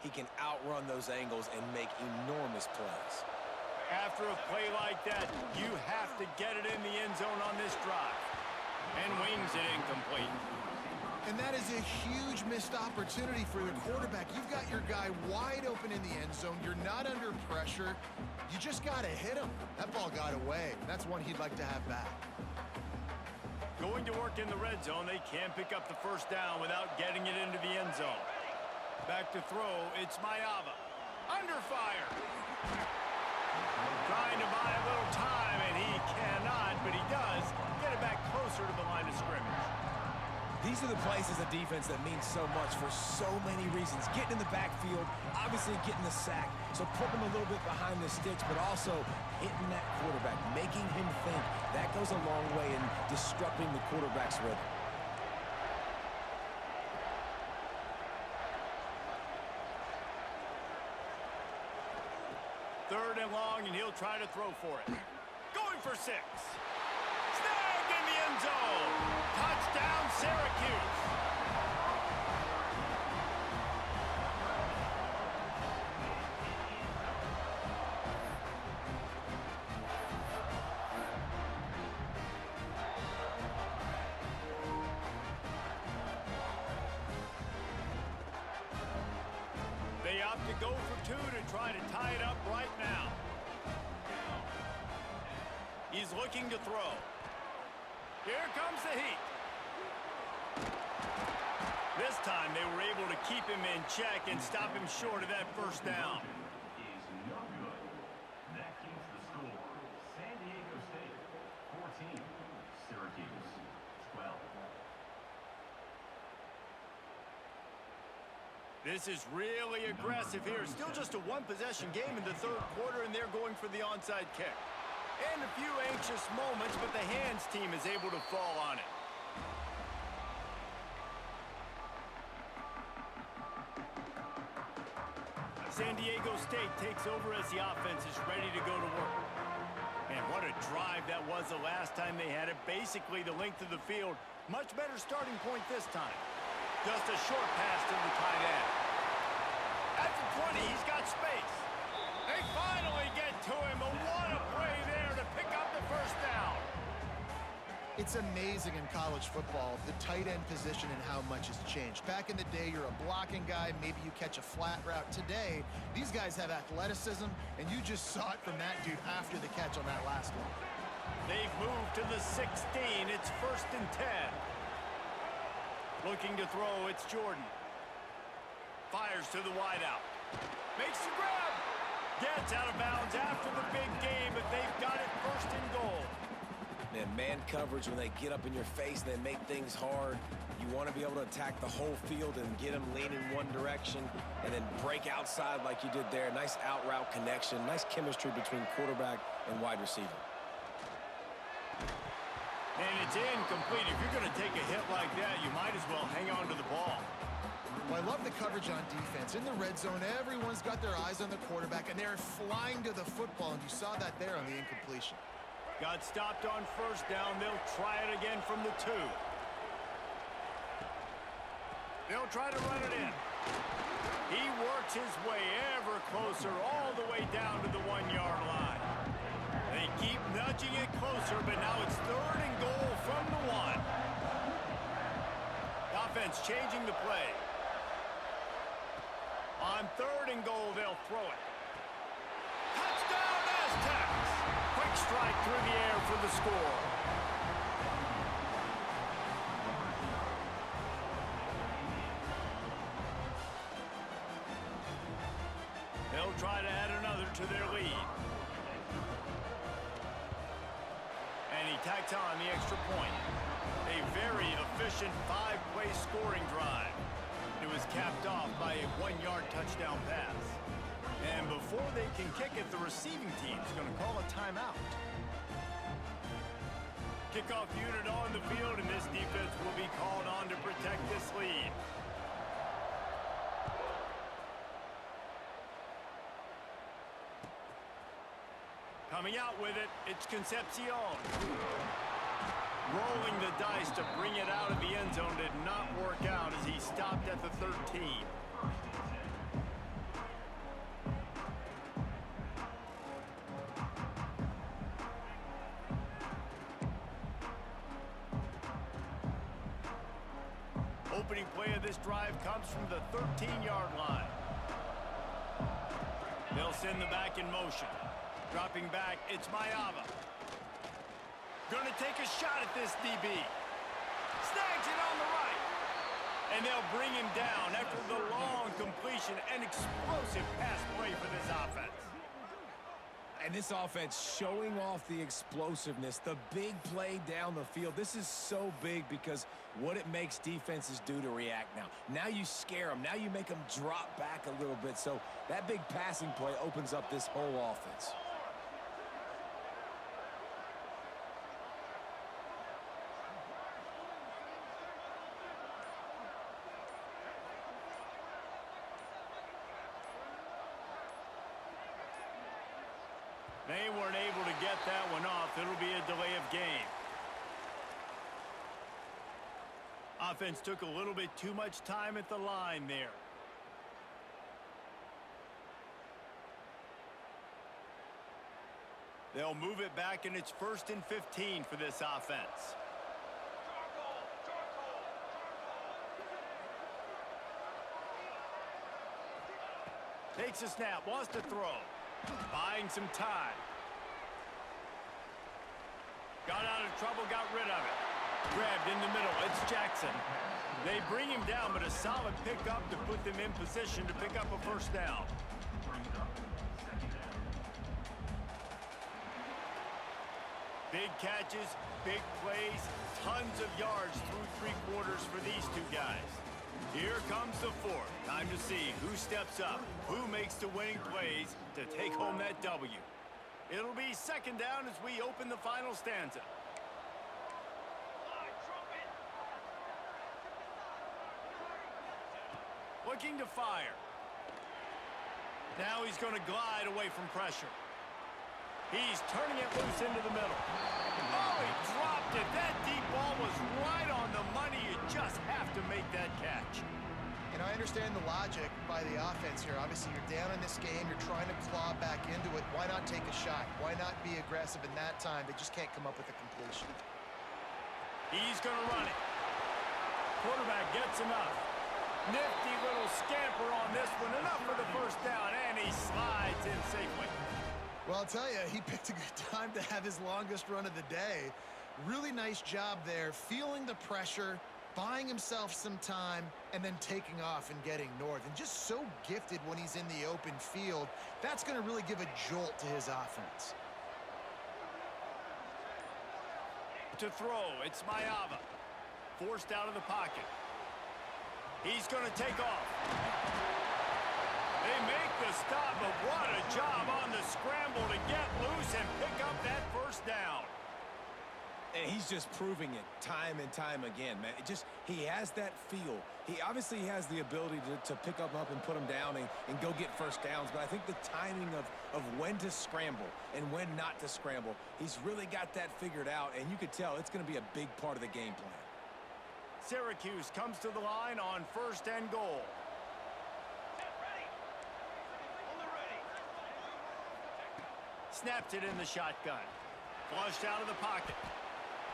he can outrun those angles and make enormous plays. After a play like that, you have to get it in the end zone on this drive. And wings it incomplete. And that is a huge missed opportunity for the quarterback. You've got your guy wide open in the end zone. You're not under pressure. You just got to hit him. That ball got away. That's one he'd like to have back. Going to work in the red zone, they can't pick up the first down without getting it into the end zone. Back to throw, it's Maiava. Under fire. Trying to buy a little time, and he cannot, but he does get it back closer to the line of scrimmage. These are the plays as a defense that mean so much for so many reasons. Getting in the backfield, obviously getting the sack, so putting him a little bit behind the sticks, but also hitting that quarterback, making him think. That goes a long way in disrupting the quarterback's rhythm. Third and long, and he'll try to throw for it. Going for 6. Snagged in the end zone. Touchdown, Syracuse. They opt to go for 2 to try to tie it up right now. He's looking to throw. Here comes the heat. This time they were able to keep him in check and stop him short of that first down. Is no good. That keeps the score. San Diego State 14, Syracuse 12. This is really aggressive here. Still just a one-possession game in the third quarter, and they're going for the onside kick. And a few anxious moments, but the hands team is able to fall on it. San Diego State takes over as the offense is ready to go to work. And what a drive that was the last time they had it. Basically the length of the field. Much better starting point this time. Just a short pass to the tight end. At the 20, he's got space. They finally get to him, but what a play there to pick up the first down. It's amazing in college football, the tight end position and how much has changed. Back in the day, you're a blocking guy, maybe you catch a flat route. Today, these guys have athleticism, and you just saw it from that dude after the catch on that last one. They've moved to the 16. It's 1st and 10. Looking to throw, it's Jordan. Fires to the wideout. Makes the grab. Gets out of bounds after the big game, but they've got it 1st and goal. Man coverage, when they get up in your face and they make things hard, you want to be able to attack the whole field and get them leaning one direction and then break outside like you did there. Nice out route connection, nice chemistry between quarterback and wide receiver. And it's incomplete. If you're going to take a hit like that, you might as well hang on to the ball. Well, I love the coverage on defense. In the red zone, everyone's got their eyes on the quarterback, and they're flying to the football, and you saw that there on the incompletion. Got stopped on first down. They'll try it again from the 2. They'll try to run it in. He works his way ever closer all the way down to the 1-yard line. They keep nudging it closer, but now it's 3rd and goal from the 1. The offense changing the play. On 3rd and goal, they'll throw it. Touchdown, Aztecs! Quick strike through the air for the score. They'll try to add another to their lead. And he tacks on the extra point. A very efficient 5-play scoring drive. It was capped off by a 1-yard touchdown pass. And before they can kick it, the receiving team's going to call a timeout. Kickoff unit on the field, and this defense will be called on to protect this lead. Coming out with it, it's Concepcion. Rolling the dice to bring it out of the end zone did not work out as he stopped at the 13. opening play of this drive comes from the 13-yard line. They'll send the back in motion. Dropping back, it's Mayava. Gonna take a shot at this DB. Snags it on the right. And they'll bring him down after the long completion. An explosive pass play for this offense. And this offense showing off the explosiveness, the big play down the field. This is so big because what it makes defenses do to react now. Now you scare them. Now you make them drop back a little bit. So that big passing play opens up this whole offense. They weren't able to get that one off. It'll be a delay of game. Offense took a little bit too much time at the line there. They'll move it back, and it's 1st and 15 for this offense. Takes a snap, wants to throw. Buying some time. Got out of trouble, got rid of it. Grabbed in the middle, it's Jackson. They bring him down, but a solid pickup to put them in position to pick up a first down. Big catches, big plays, tons of yards through 3 quarters for these two guys. Here comes the fourth. Time to see who steps up, who makes the winning plays to take home that W. It'll be 2nd down as we open the final stanza. Looking to fire. Now he's going to glide away from pressure. He's turning it loose into the middle. Oh, he dropped it. That deep ball was right on the money. You just have to make that catch. And I understand the logic by the offense here. Obviously, you're down in this game. You're trying to claw back into it. Why not take a shot? Why not be aggressive in that time? They just can't come up with a completion. He's going to run it. Quarterback gets enough. Nifty little scamper on this one. Enough for the first down, and he slides in safely. Well, I'll tell you, he picked a good time to have his longest run of the day. Really nice job there, feeling the pressure, buying himself some time, and then taking off and getting north. And just so gifted when he's in the open field. That's going to really give a jolt to his offense. To throw, it's Mayava. Forced out of the pocket. He's going to take off. They make the stop, but what a job on the scramble to get loose and pick up that first down. And he's just proving it time and time again, man. He has that feel. He obviously has the ability to pick up and put him down and go get first downs, but I think the timing of when to scramble and when not to scramble, he's really got that figured out, and you could tell it's going to be a big part of the game plan. Syracuse comes to the line on 1st and goal. Snapped it in the shotgun. Flushed out of the pocket.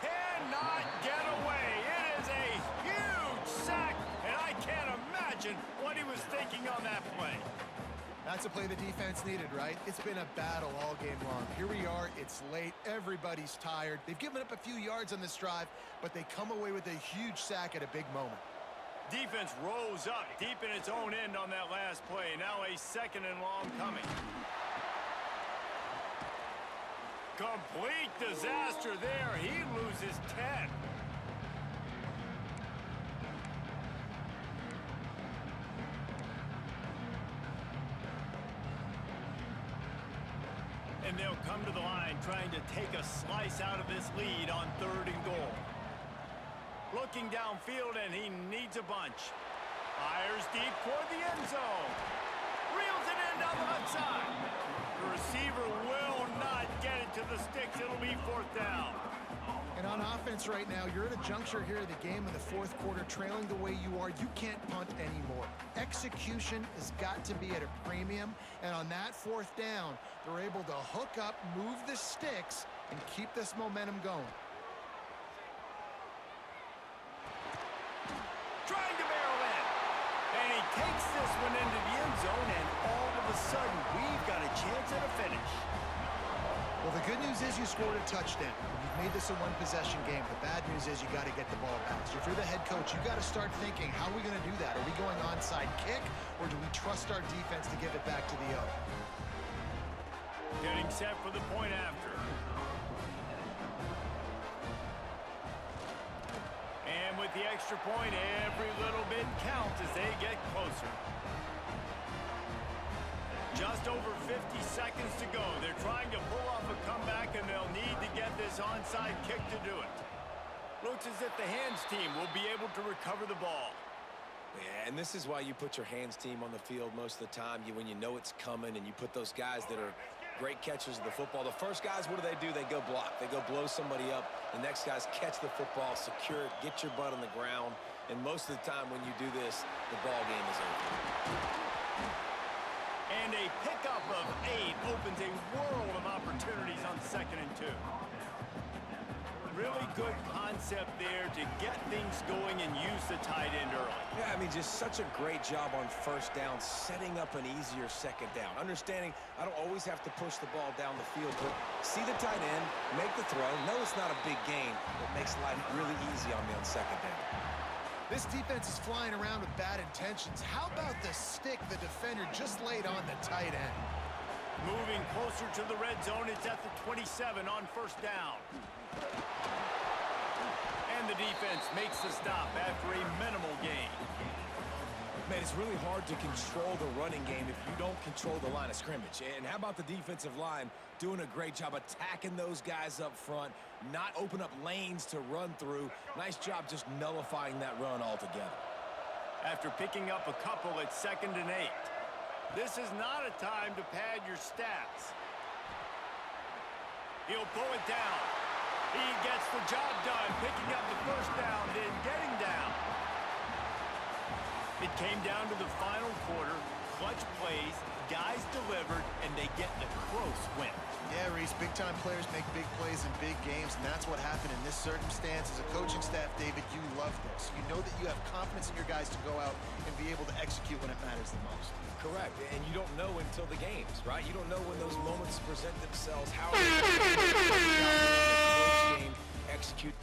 Cannot get away. It is a huge sack, and I can't imagine what he was thinking on that play. That's a play the defense needed, right? It's been a battle all game long. Here we are. It's late. Everybody's tired. They've given up a few yards on this drive, but they come away with a huge sack at a big moment. Defense rose up deep in its own end on that last play. Now a 2nd and long coming. Complete disaster there. He loses 10. And they'll come to the line trying to take a slice out of this lead on 3rd and goal. Looking downfield, and he needs a bunch. Fires deep toward the end zone. Reels it in down the left side. The receiver will not get it to the sticks. It'll be 4th down. And on offense right now, you're at a juncture here of the game in the 4th quarter, trailing the way you are. You can't punt anymore. Execution has got to be at a premium. And on that 4th down, they're able to hook up, move the sticks, and keep this momentum going. Trying to takes this one into the end zone, and all of a sudden, we've got a chance at a finish. Well, the good news is you scored a touchdown. You've made this a one-possession game. The bad news is you got to get the ball back. So if you're the head coach, you got to start thinking, how are we going to do that? Are we going onside kick, or do we trust our defense to give it back to the O? Getting set for the point after. And with the extra point, every little bit counts as they get closer. Just over 50 seconds to go. They're trying to pull off a comeback, and they'll need to get this onside kick to do it. Looks as if the hands team will be able to recover the ball. Yeah, and this is why you put your hands team on the field most of the time. When you know it's coming, and you put those guys that are great catchers of the football. The first guys, what do? They go block. They go blow somebody up. The next guys catch the football, secure it, get your butt on the ground. And most of the time when you do this, the ball game is over. And a pickup of 8 opens a world of opportunities on 2nd and 2. Really good concept there to get things going and use the tight end early. Yeah, I mean, just such a great job on first down, setting up an easier second down. Understanding I don't always have to push the ball down the field, but see the tight end, make the throw. No, it's not a big gain, but makes life really easy on me on second down. This defense is flying around with bad intentions. How about the stick the defender just laid on the tight end? Moving closer to the red zone, it's at the 27 on first down. And the defense makes the stop after a minimal gain. Man, it's really hard to control the running game if you don't control the line of scrimmage. And how about the defensive line doing a great job attacking those guys up front, not open up lanes to run through. Nice job just nullifying that run altogether. After picking up a couple at 2nd and 8. This is not a time to pad your stats. He'll pull it down. He gets the job done, picking up the first down, then getting down. It came down to the final quarter. Clutch plays, guys delivered, and they get the close win. Yeah, Reese, big-time players make big plays in big games, and that's what happened in this circumstance. As a coaching staff, David, you love this. You know that you have confidence in your guys to go out and be able to execute when it matters the most. Correct, and you don't know until the games, right? You don't know when those moments present themselves, how game execute